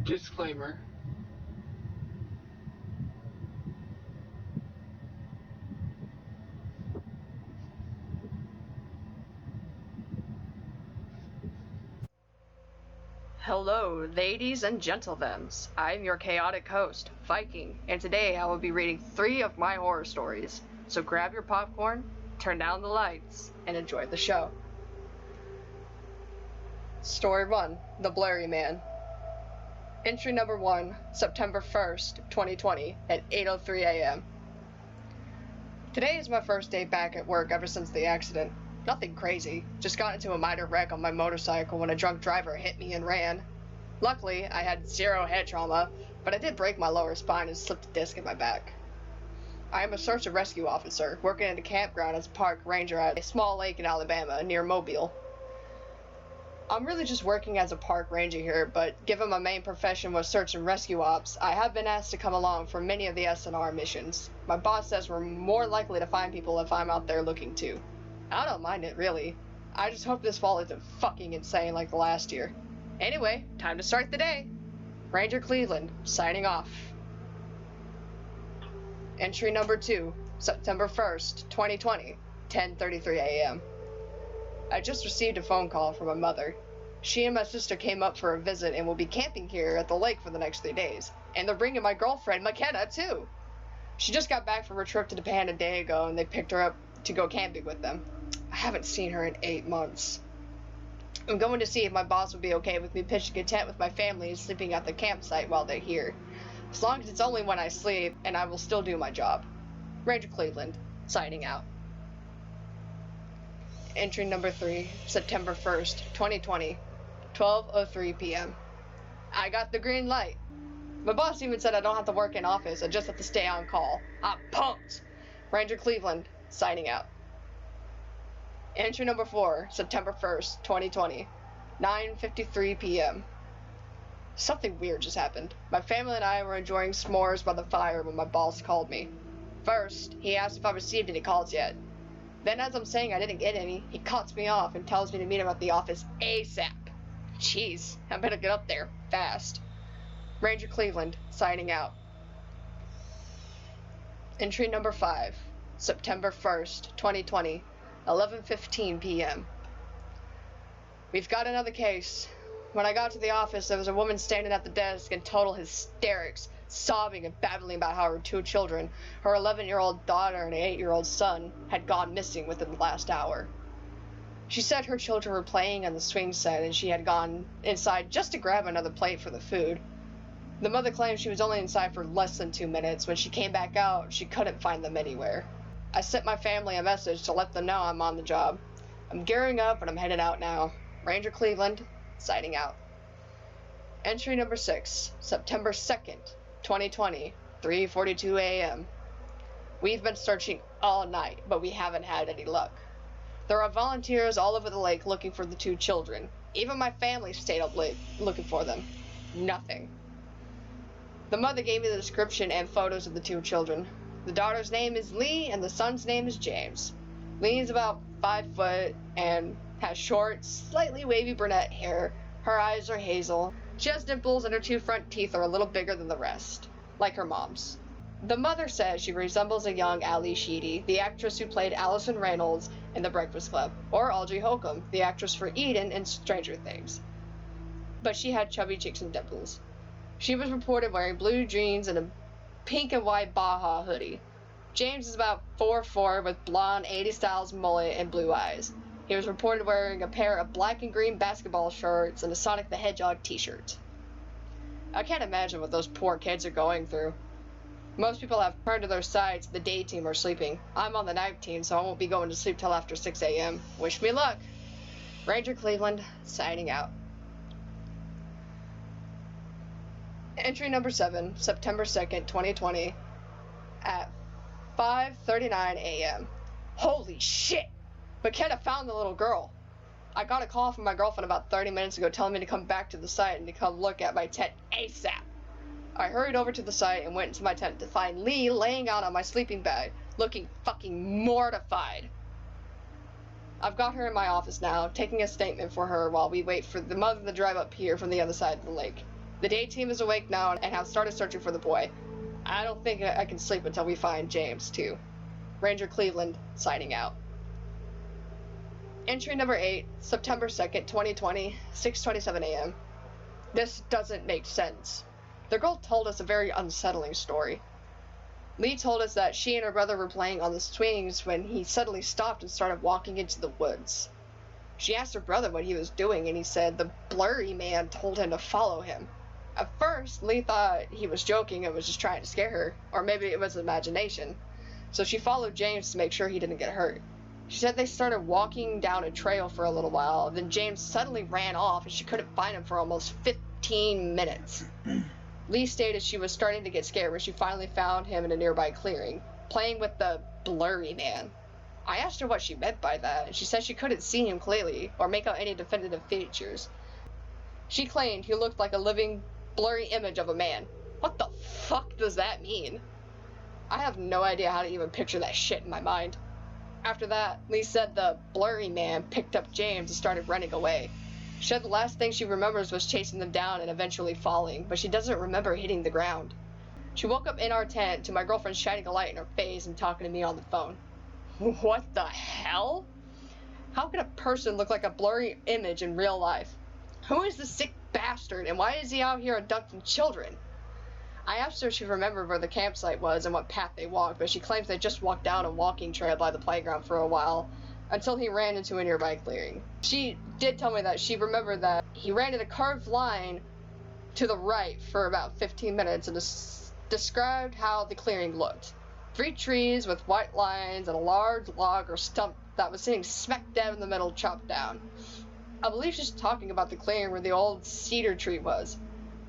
Disclaimer. Hello, ladies and gentlemen. I'm your chaotic host, Viking, and today I will be reading 3 of my horror stories. So grab your popcorn, turn down the lights, and enjoy the show. Story 1, The Blurry Man. Entry number 1, September 1st, 2020, at 8:03 a.m. Today is my first day back at work ever since the accident. Nothing crazy, just got into a minor wreck on my motorcycle when a drunk driver hit me and ran. Luckily, I had 0 head trauma, but I did break my lower spine and slipped a disc in my back. I am a search and rescue officer, working at a campground as a park ranger at a small lake in Alabama, near Mobile. I'm really just working as a park ranger here, but given my main profession was search and rescue ops, I have been asked to come along for many of the S&R missions. My boss says we're more likely to find people if I'm out there looking too. I don't mind it, really. I just hope this fall isn't fucking insane like the last year. Anyway, time to start the day. Ranger Cleveland, signing off. Entry number 2, September 1st, 2020, 10:33 a.m. I just received a phone call from my mother. She and my sister came up for a visit and will be camping here at the lake for the next 3 days. And they're bringing my girlfriend, McKenna, too. She just got back from her trip to Japan a day ago and they picked her up to go camping with them. I haven't seen her in 8 months. I'm going to see if my boss would be okay with me pitching a tent with my family and sleeping at the campsite while they're here. As long as it's only when I sleep, and I will still do my job. Ranger Cleveland, signing out. Entry number 3, September 1st, 2020, 12:03 p.m. I got the green light. My boss even said I don't have to work in office, I just have to stay on call. I'm pumped! Ranger Cleveland, signing out. Entry number 4, September 1st, 2020, 9:53 p.m. Something weird just happened. My family and I were enjoying s'mores by the fire when my boss called me. First, he asked if I received any calls yet. Then as I'm saying I didn't get any, he cuts me off and tells me to meet him at the office ASAP. Jeez, I better get up there, fast. Ranger Cleveland, signing out. Entry number 5, September 1st, 2020, 11:15 p.m. We've got another case. When I got to the office, there was a woman standing at the desk in total hysterics, sobbing and babbling about how her 2 children, her 11-year-old daughter and an 8-year-old son, had gone missing within the last hour. She said her children were playing on the swing set and she had gone inside just to grab another plate for the food. The mother claimed she was only inside for less than 2 minutes. When she came back out, she couldn't find them anywhere. I sent my family a message to let them know I'm on the job. I'm gearing up and I'm heading out now. Ranger Cleveland, signing out. Entry number 6, September 2nd, 2020, 3:42 a.m. We've been searching all night, but we haven't had any luck. There are volunteers all over the lake looking for the 2 children. Even my family stayed up late looking for them. Nothing. The mother gave me the description and photos of the 2 children. The daughter's name is Lee and the son's name is James. Lee is about 5 foot and has short, slightly wavy brunette hair. Her eyes are hazel. She has dimples and her 2 front teeth are a little bigger than the rest, like her mom's. The mother says she resembles a young Ali Sheedy, the actress who played Allison Reynolds in The Breakfast Club, or Audrey Holcomb, the actress for Eden in Stranger Things. But she had chubby cheeks and dimples. She was reported wearing blue jeans and a pink and white Baja hoodie. James is about 4'4" with blonde 80s styles mullet and blue eyes. He was reported wearing a pair of black and green basketball shorts and a Sonic the Hedgehog t-shirt. I can't imagine what those poor kids are going through. Most people have turned to their sides, the day team are sleeping. I'm on the night team, so I won't be going to sleep till after 6 a.m. Wish me luck. Ranger Cleveland, signing out. Entry number 7, September 2nd, 2020, at 5:39 a.m. Holy shit! McKenna found the little girl. I got a call from my girlfriend about 30 minutes ago telling me to come back to the site and to come look at my tent ASAP. I hurried over to the site and went into my tent to find Lee laying out on my sleeping bag, looking fucking mortified. I've got her in my office now, taking a statement for her while we wait for the mother to drive up here from the other side of the lake. The day team is awake now and have started searching for the boy. I don't think I can sleep until we find James, too. Ranger Cleveland, signing out. Entry number 8, September 2nd, 2020, 6:27 a.m. This doesn't make sense. The girl told us a very unsettling story. Lee told us that she and her brother were playing on the swings when he suddenly stopped and started walking into the woods. She asked her brother what he was doing, and he said the blurry man told him to follow him. At first, Lee thought he was joking and was just trying to scare her, or maybe it was imagination. So she followed James to make sure he didn't get hurt. She said they started walking down a trail for a little while, then James suddenly ran off and she couldn't find him for almost 15 minutes. Lee stated she was starting to get scared when she finally found him in a nearby clearing, playing with the blurry man. I asked her what she meant by that, and she said she couldn't see him clearly or make out any definitive features. She claimed he looked like a living, blurry image of a man. What the fuck does that mean? I have no idea how to even picture that shit in my mind. After that, Lee said the blurry man picked up James and started running away. She said the last thing she remembers was chasing them down and eventually falling, but she doesn't remember hitting the ground. She woke up in our tent to my girlfriend shining a light in her face and talking to me on the phone. What the hell? How could a person look like a blurry image in real life? Who is this sick bastard, and why is he out here abducting children? I asked her if she remembered where the campsite was and what path they walked, but she claims they just walked down a walking trail by the playground for a while, until he ran into a nearby clearing. She did tell me that she remembered that he ran in a curved line to the right for about 15 minutes and described how the clearing looked. 3 trees with white lines and a large log or stump that was sitting smack dab in the middle chopped down. I believe she's talking about the clearing where the old cedar tree was.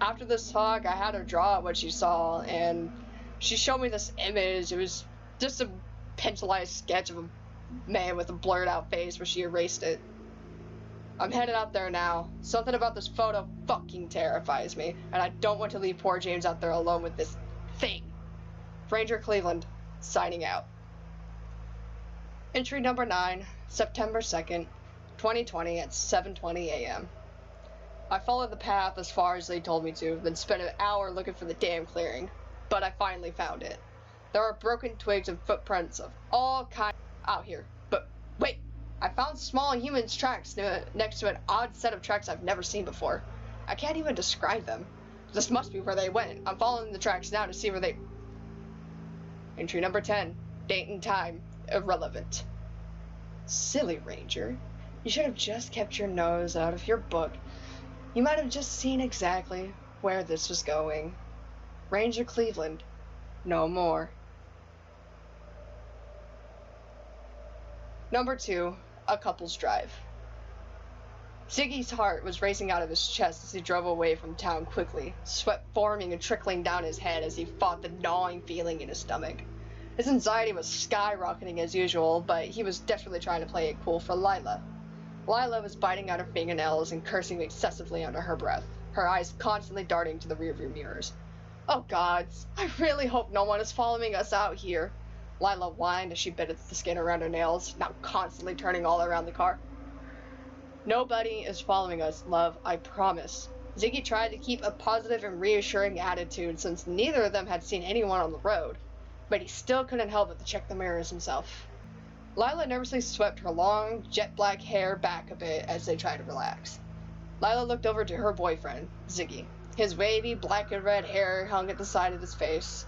After this talk, I had her draw what she saw, and she showed me this image. It was just a pencilized sketch of a man with a blurred out face where she erased it. I'm headed out there now. Something about this photo fucking terrifies me, and I don't want to leave poor James out there alone with this thing. Ranger Cleveland, signing out. Entry number 9, September 2nd, 2020 at 7:20 a.m. I followed the path as far as they told me to, then spent an hour looking for the damn clearing, but I finally found it. There are broken twigs and footprints of all kinds out here, but wait, I found small human tracks next to an odd set of tracks I've never seen before. I can't even describe them. This must be where they went. I'm following the tracks now to see where they... Entry number 10, date and time, irrelevant. Silly Ranger. You should have just kept your nose out of your book. You might have just seen exactly where this was going. Ranger Cleveland, no more. Number 2, a couple's drive. Ziggy's heart was racing out of his chest as he drove away from town quickly, sweat forming and trickling down his head as he fought the gnawing feeling in his stomach. His anxiety was skyrocketing as usual, but he was desperately trying to play it cool for Lila. Lila was biting out her fingernails and cursing excessively under her breath, her eyes constantly darting to the rearview mirrors. Oh gods, I really hope no one is following us out here. Lila whined as she bit at the skin around her nails, now constantly turning all around the car. Nobody is following us, love, I promise. Ziggy tried to keep a positive and reassuring attitude since neither of them had seen anyone on the road, but he still couldn't help but to check the mirrors himself. Lila nervously swept her long, jet-black hair back a bit as they tried to relax. Lila looked over to her boyfriend, Ziggy. His wavy black and red hair hung at the side of his face.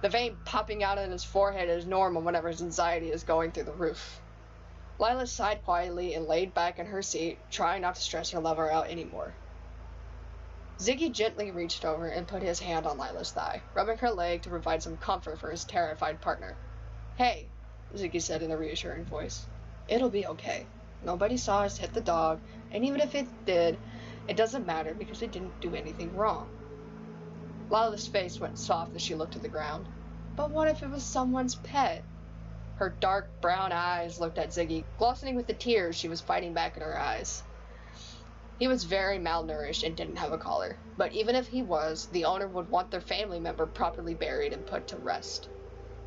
The vein popping out on his forehead is normal whenever his anxiety is going through the roof. Lila sighed quietly and laid back in her seat, trying not to stress her lover out anymore. Ziggy gently reached over and put his hand on Lila's thigh, rubbing her leg to provide some comfort for his terrified partner. Hey, Ziggy said in a reassuring voice. It'll be okay. Nobody saw us hit the dog, and even if it did, it doesn't matter because we didn't do anything wrong. Lila's face went soft as she looked at the ground. But what if it was someone's pet? Her dark brown eyes looked at Ziggy, glistening with the tears she was fighting back in her eyes. He was very malnourished and didn't have a collar, but even if he was, the owner would want their family member properly buried and put to rest.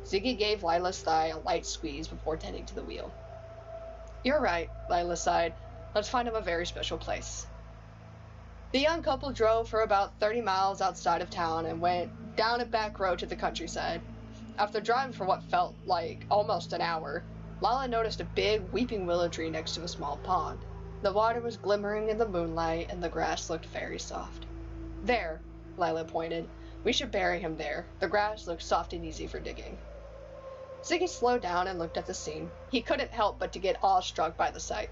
Ziggy gave Lila's thigh a light squeeze before tending to the wheel. You're right, Lila sighed. Let's find him a very special place. The young couple drove for about 30 miles outside of town and went down a back road to the countryside. After driving for what felt like almost an hour, Lila noticed a big weeping willow tree next to a small pond. The water was glimmering in the moonlight and the grass looked very soft. There, Lila pointed. We should bury him there. The grass looks soft and easy for digging. Ziggy slowed down and looked at the scene. He couldn't help but to get awestruck by the sight.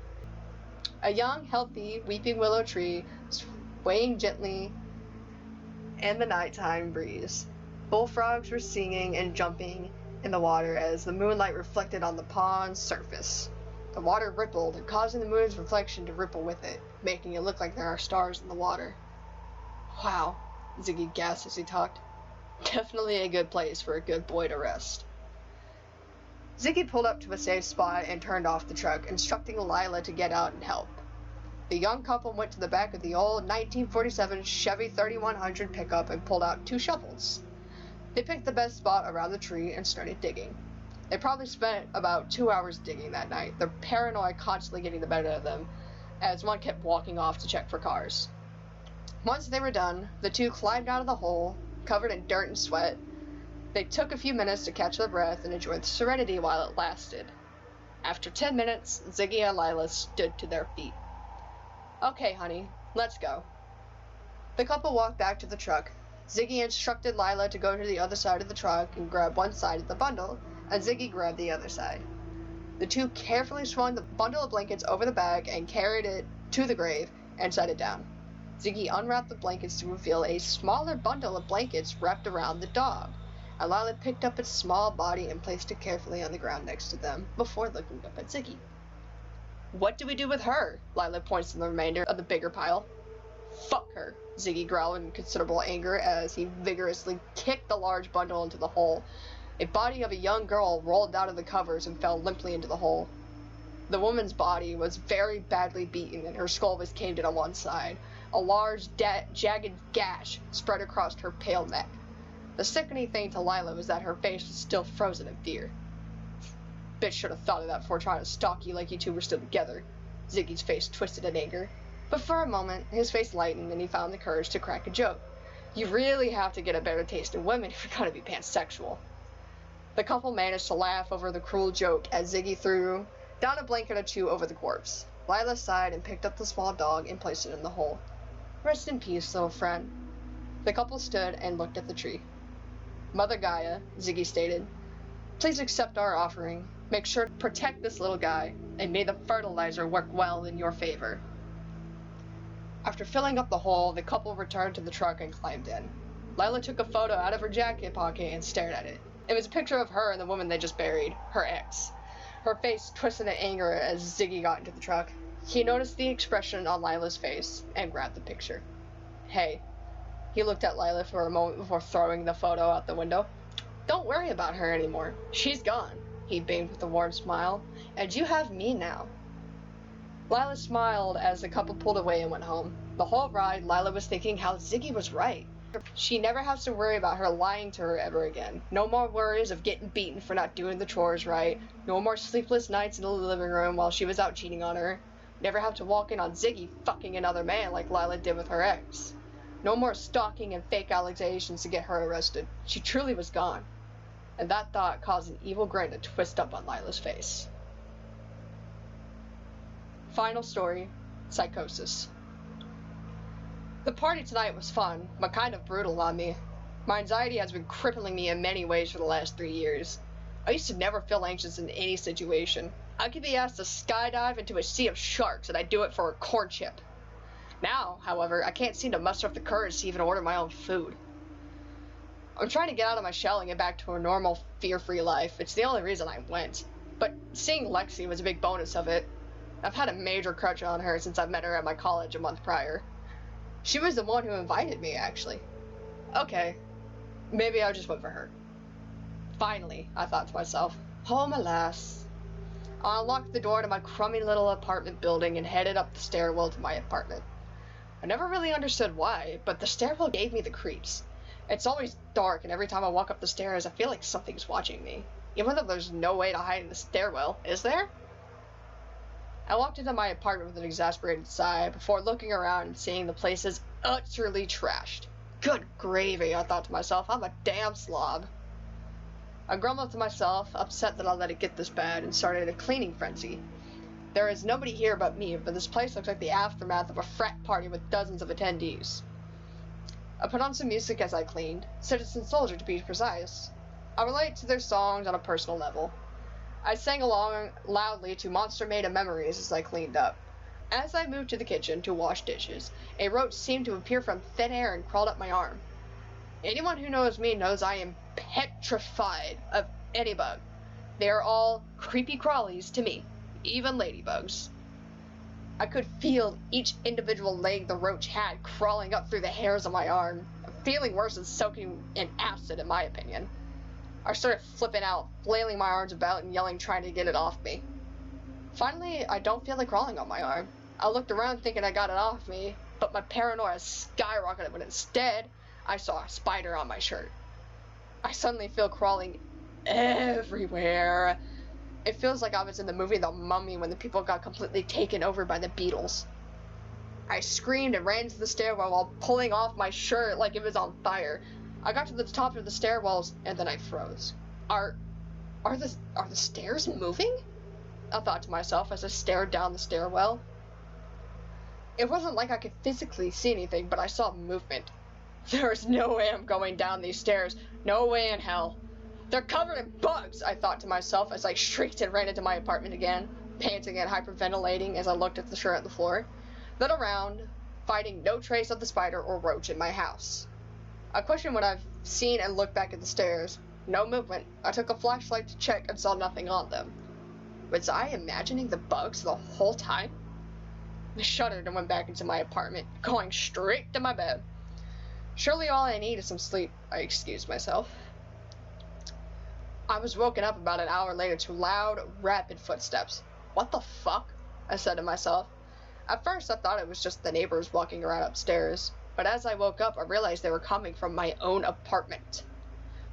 A young, healthy, weeping willow tree swaying gently in the nighttime breeze. Bullfrogs were singing and jumping in the water as the moonlight reflected on the pond's surface. The water rippled, causing the moon's reflection to ripple with it, making it look like there are stars in the water. Wow, Ziggy gasped as he talked. Definitely a good place for a good boy to rest. Ziggy pulled up to a safe spot and turned off the truck, instructing Lila to get out and help. The young couple went to the back of the old 1947 Chevy 3100 pickup and pulled out 2 shovels. They picked the best spot around the tree and started digging. They probably spent about 2 hours digging that night, their paranoia constantly getting the better of them, as one kept walking off to check for cars. Once they were done, the 2 climbed out of the hole, covered in dirt and sweat. They took a few minutes to catch their breath and enjoy the serenity while it lasted. After 10 minutes, Ziggy and Lila stood to their feet. Okay, honey, let's go. The couple walked back to the truck. Ziggy instructed Lila to go to the other side of the truck and grab one side of the bundle, and Ziggy grabbed the other side. The 2 carefully swung the bundle of blankets over the bag and carried it to the grave and set it down. Ziggy unwrapped the blankets to reveal a smaller bundle of blankets wrapped around the dog, and Lila picked up its small body and placed it carefully on the ground next to them before looking up at Ziggy. What do we do with her? Lila points to the remainder of the bigger pile. Fuck her, Ziggy growled in considerable anger as he vigorously kicked the large bundle into the hole. A body of a young girl rolled out of the covers and fell limply into the hole. The woman's body was very badly beaten and her skull was caved in on one side. A large, jagged gash spread across her pale neck. The sickening thing to Lila was that her face was still frozen in fear. Bitch should have thought of that before trying to stalk you like you 2 were still together. Ziggy's face twisted in anger. But for a moment, his face lightened and he found the courage to crack a joke. You really have to get a better taste in women if you're gonna be pansexual. The couple managed to laugh over the cruel joke as Ziggy threw down a blanket or 2 over the corpse. Lila sighed and picked up the small dog and placed it in the hole. Rest in peace, little friend. The couple stood and looked at the tree. Mother Gaia, Ziggy stated, please accept our offering. Make sure to protect this little guy, and may the fertilizer work well in your favor. After filling up the hole, the couple returned to the truck and climbed in. Lila took a photo out of her jacket pocket and stared at it. It was a picture of her and the woman they just buried, her ex. Her face twisted in anger as Ziggy got into the truck. He noticed the expression on Lila's face and grabbed the picture. Hey. He looked at Lila for a moment before throwing the photo out the window. Don't worry about her anymore. She's gone. He beamed with a warm smile. And you have me now. Lila smiled as the couple pulled away and went home. The whole ride, Lila was thinking how Ziggy was right. She never has to worry about her lying to her ever again. No more worries of getting beaten for not doing the chores right. No more sleepless nights in the living room while she was out cheating on her. Never have to walk in on Ziggy fucking another man like Lila did with her ex. No more stalking and fake allegations to get her arrested. She truly was gone. And that thought caused an evil grin to twist up on Lila's face. Final story, Psychosis. The party tonight was fun, but kind of brutal on me. My anxiety has been crippling me in many ways for the last 3 years. I used to never feel anxious in any situation. I could be asked to skydive into a sea of sharks and I'd do it for a corn chip. Now, however, I can't seem to muster up the courage to even order my own food. I'm trying to get out of my shell and get back to a normal, fear-free life. It's the only reason I went. But seeing Lexi was a big bonus of it. I've had a major crush on her since I met her at my college a month prior. She was the one who invited me, actually. Okay, maybe I just went for her. Finally, I thought to myself, home alas. I unlocked the door to my crummy little apartment building and headed up the stairwell to my apartment. I never really understood why, but the stairwell gave me the creeps. It's always dark, and every time I walk up the stairs, I feel like something's watching me. Even though there's no way to hide in the stairwell, is there? I walked into my apartment with an exasperated sigh before looking around and seeing the place is utterly trashed. Good gravy, I thought to myself, I'm a damn slob. I grumbled to myself, upset that I let it get this bad, and started a cleaning frenzy. There is nobody here but me, but this place looks like the aftermath of a frat party with dozens of attendees. I put on some music as I cleaned, Citizen Soldier to be precise. I relate to their songs on a personal level. I sang along loudly to Monster Made of Memories as I cleaned up. As I moved to the kitchen to wash dishes, a roach seemed to appear from thin air and crawled up my arm. Anyone who knows me knows I am petrified of any bug. They are all creepy crawlies to me, even ladybugs. I could feel each individual leg the roach had crawling up through the hairs of my arm, feeling worse than soaking in acid in my opinion. I started flipping out, flailing my arms about and yelling, trying to get it off me. Finally, I don't feel like crawling on my arm. I looked around thinking I got it off me, but my paranoia skyrocketed when instead, I saw a spider on my shirt. I suddenly feel crawling everywhere. It feels like I was in the movie The Mummy when the people got completely taken over by the beetles. I screamed and ran to the stairwell while pulling off my shirt like it was on fire. I got to the top of the stairwells and then I froze. Are the stairs moving? I thought to myself as I stared down the stairwell. It wasn't like I could physically see anything, but I saw movement. There is no way I'm going down these stairs. No way in hell. They're covered in bugs, I thought to myself as I shrieked and ran into my apartment again, panting and hyperventilating as I looked at the shirt on the floor. Then around, finding no trace of the spider or roach in my house. I questioned what I've seen and looked back at the stairs. No movement. I took a flashlight to check and saw nothing on them. Was I imagining the bugs the whole time? I shuddered and went back into my apartment, going straight to my bed. Surely all I need is some sleep, I excused myself. I was woken up about an hour later to loud, rapid footsteps. What the fuck? I said to myself. At first I thought it was just the neighbors walking around upstairs, but as I woke up I realized they were coming from my own apartment.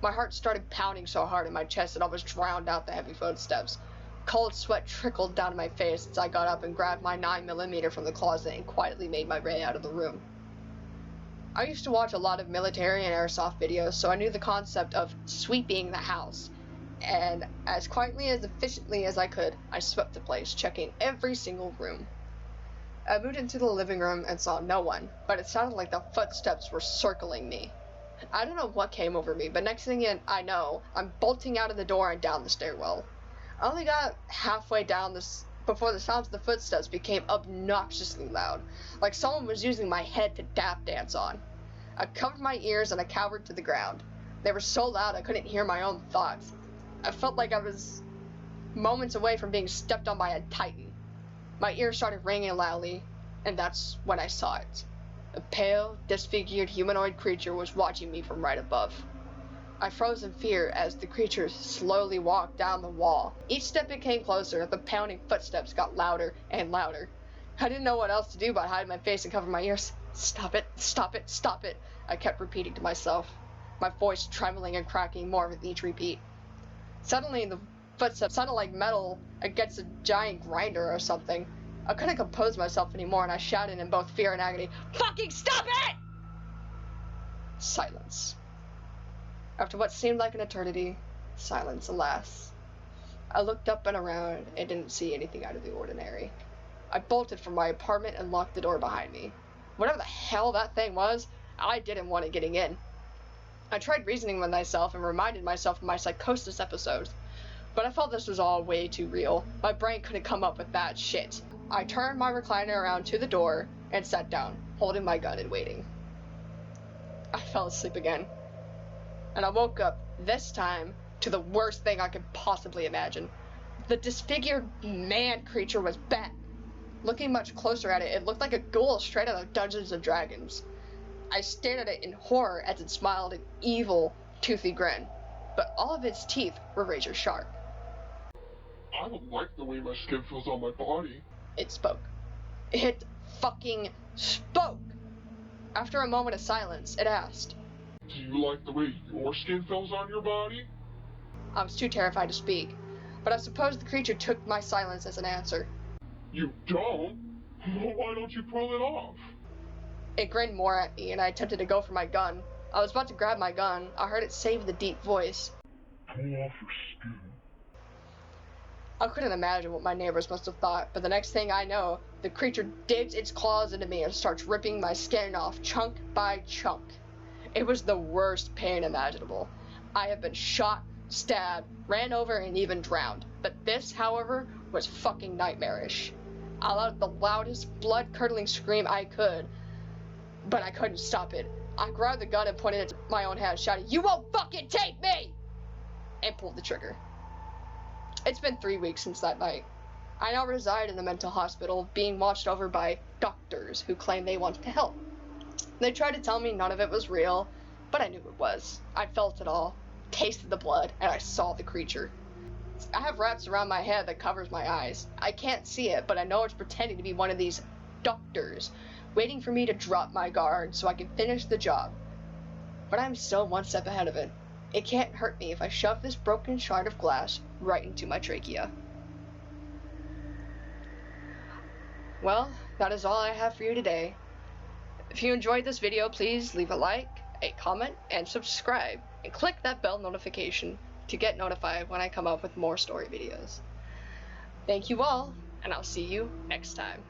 My heart started pounding so hard in my chest that I almost drowned out the heavy footsteps. Cold sweat trickled down my face as I got up and grabbed my 9mm from the closet and quietly made my way out of the room. I used to watch a lot of military and airsoft videos, so I knew the concept of sweeping the house. And as quietly and efficiently as I could, I swept the place, checking every single room. I moved into the living room and saw no one, but it sounded like the footsteps were circling me. I don't know what came over me, but next thing I know, I'm bolting out of the door and down the stairwell. I only got halfway down this before the sounds of the footsteps became obnoxiously loud, like someone was using my head to tap dance on. I covered my ears and I cowered to the ground. They were so loud I couldn't hear my own thoughts. I felt like I was moments away from being stepped on by a titan. My ears started ringing loudly, and that's when I saw it. A pale, disfigured humanoid creature was watching me from right above. I froze in fear as the creature slowly walked down the wall. Each step it came closer, the pounding footsteps got louder and louder. I didn't know what else to do but hide my face and cover my ears. Stop it, stop it, stop it, I kept repeating to myself, my voice trembling and cracking more with each repeat. Suddenly, the footsteps sounded like metal against a giant grinder or something. I couldn't compose myself anymore, and I shouted in both fear and agony, "Fucking stop it!" Silence. After what seemed like an eternity, silence, alas. I looked up and around and didn't see anything out of the ordinary. I bolted from my apartment and locked the door behind me. Whatever the hell that thing was, I didn't want it getting in. I tried reasoning with myself and reminded myself of my psychosis episodes, but I felt this was all way too real. My brain couldn't come up with that shit. I turned my recliner around to the door and sat down, holding my gun and waiting. I fell asleep again, and I woke up, this time, to the worst thing I could possibly imagine. The disfigured man creature was back. Looking much closer at it, it looked like a ghoul straight out of Dungeons & Dragons. I stared at it in horror as it smiled an evil, toothy grin, but all of its teeth were razor sharp. I don't like the way my skin feels on my body. It spoke. It fucking spoke! After a moment of silence, it asked, Do you like the way your skin feels on your body? I was too terrified to speak, but I suppose the creature took my silence as an answer. You don't? Well, why don't you pull it off? It grinned more at me, and I attempted to go for my gun. I was about to grab my gun. I heard it say with a deep voice, Pull off your skin. I couldn't imagine what my neighbors must have thought, but the next thing I know, the creature digs its claws into me and starts ripping my skin off chunk by chunk. It was the worst pain imaginable. I have been shot, stabbed, ran over, and even drowned. But this, however, was fucking nightmarish. I let out the loudest, blood-curdling scream I could, but I couldn't stop it. I grabbed the gun and pointed it to my own hand, shouting, "You won't fucking take me!" and pulled the trigger. It's been 3 weeks since that night. I now reside in a mental hospital, being watched over by doctors who claim they want to help. They tried to tell me none of it was real, but I knew it was. I felt it all, tasted the blood, and I saw the creature. I have wraps around my head that covers my eyes. I can't see it, but I know it's pretending to be one of these doctors, waiting for me to drop my guard so I can finish the job. But I'm still one step ahead of it. It can't hurt me if I shove this broken shard of glass right into my trachea. Well, that is all I have for you today. If you enjoyed this video, please leave a like, a comment, and subscribe, and click that bell notification to get notified when I come up with more story videos. Thank you all, and I'll see you next time.